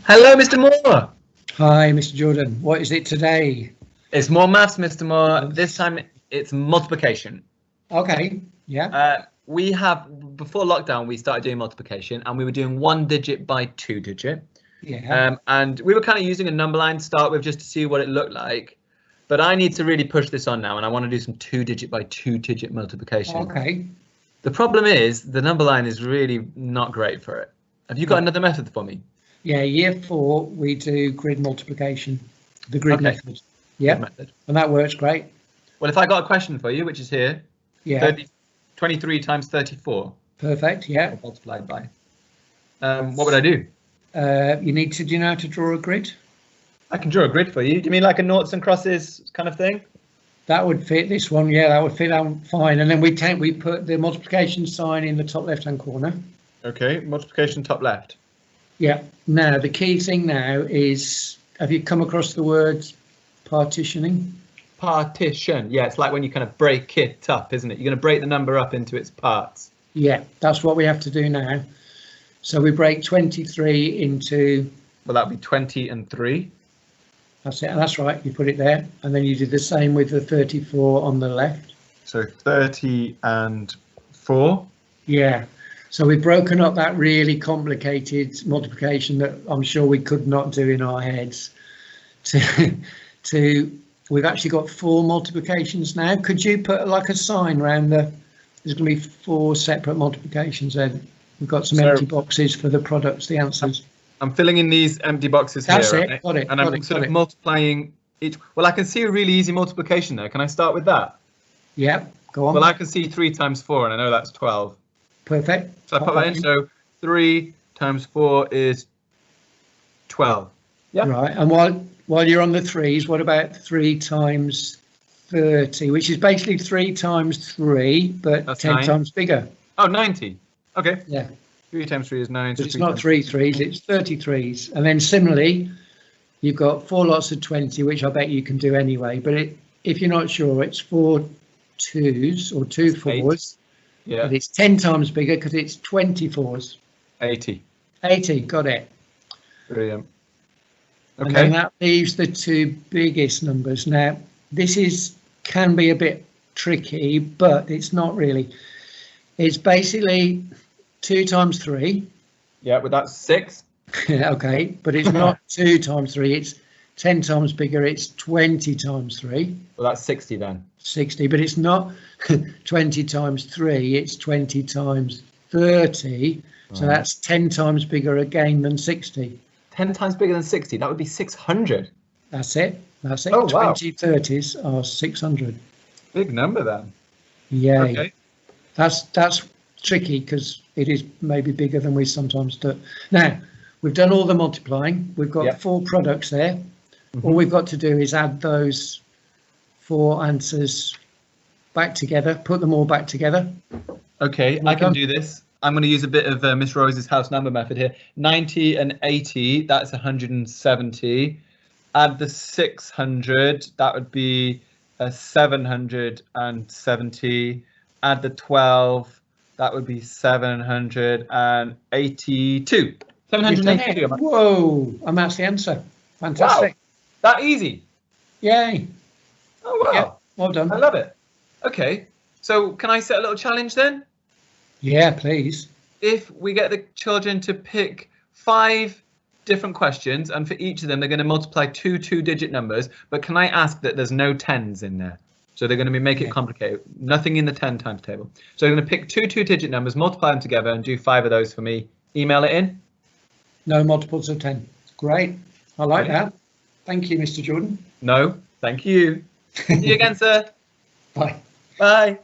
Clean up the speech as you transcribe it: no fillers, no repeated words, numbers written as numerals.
Hello, Mr. Moore. Hi, Mr. Jordan. What is it today? It's more maths, Mr. Moore. This time it's multiplication. Okay, yeah. We have, before lockdown, we started doing multiplication and we were doing 1 digit by 2 digit. Yeah. And we were kind of using a number line to start with just to see what it looked like. But I need to really push this on now and I want to do some 2 digit by 2 digit multiplication. Okay. The problem is the number line is really not great for it. Have you got another method for me? Yeah, year 4, we do grid multiplication, the grid method. Yeah, method. And that works great. Well, if I got a question for you, which is here, Yeah. 23 times 34. Perfect, yeah. Multiplied by. What would I do? You need to, do you know how to draw a grid? I can draw a grid for you. Do you mean like a noughts and crosses kind of thing? That would fit this one, yeah, that would fit out fine. And then we put the multiplication sign in the top left-hand corner. Okay, multiplication top left. Yeah. Now, the key thing now is, have you come across the word partitioning? Partition. Yeah, it's like when you kind of break it up, isn't it? You're going to break the number up into its parts. Yeah, that's what we have to do now. So we break 23 into... Well, that would be 20 and 3. That's it. That's right. You put it there. And then you do the same with the 34 on the left. So 30 and 4. Yeah. So we've broken up that really complicated multiplication that I'm sure we could not do in our heads to we've actually got 4 multiplications now. Could you put like a sign around there's going to be 4 separate multiplications then? We've got some empty boxes for the products, the answers. I'm filling in these empty boxes here. That's it. Got it. And I'm sort of multiplying each. Well, I can see a really easy multiplication there. Can I start with that? Yeah, go on. Well, I can see 3 times 4, and I know that's 12. Perfect. So I put that in. So 3 times 4 is 12. Yeah. Right. And while you're on the 3s, what about 3 times 30, which is basically 3 times 3, but that's 10 times bigger. Oh, 90. Okay. Yeah. 3 times 3 is 9. It's not 3 3s, it's 33s. And then similarly, you've got 4 lots of 20, which I bet you can do anyway. But if you're not sure, it's 4 2s or 2 4s. Yeah. But it's 10 times bigger because it's 24s. 80. 80, got it. Brilliant. Okay. And then that leaves the 2 biggest numbers. Now, this can be a bit tricky, but it's not really. It's basically 2 times 3. Yeah, but that's 6. Okay, but it's not 2 times 3. It's 10 times bigger. It's 20 times 3. Well, that's 60 then. 60, but it's not 20 times 3. It's 20 times 30. So that's 10 times bigger again than 60. 10 times bigger than 60. That would be 600. That's it. That's it. Oh, wow. 20 30s are 600. Big number then. Yeah. Okay. That's tricky because it is maybe bigger than we sometimes do. Now, we've done all the multiplying. We've got 4 products there. All we've got to do is add those 4 answers back together, put them all back together. Okay, I can do this. I'm going to use a bit of Miss Rose's house number method here. 90 and 80, that's 170. Add the 600, that would be 770. Add the 12, that would be 782. 782. Whoa, and that's the answer. Fantastic. Wow, that easy. Yay. Oh, wow. Yeah, well done. I love it. Okay, so can I set a little challenge then? Yeah, please. If we get the children to pick 5 different questions, and for each of them, they're going to multiply 2 2-digit numbers, but can I ask that there's no 10s in there? So they're going to make it complicated. Nothing in the 10 times table. So they're going to pick 2 2-digit numbers, multiply them together, and do 5 of those for me. Email it in. No multiples of 10. Great. I like that. Thank you, Mr. Jordan. No, thank you. See you again, sir. Bye. Bye.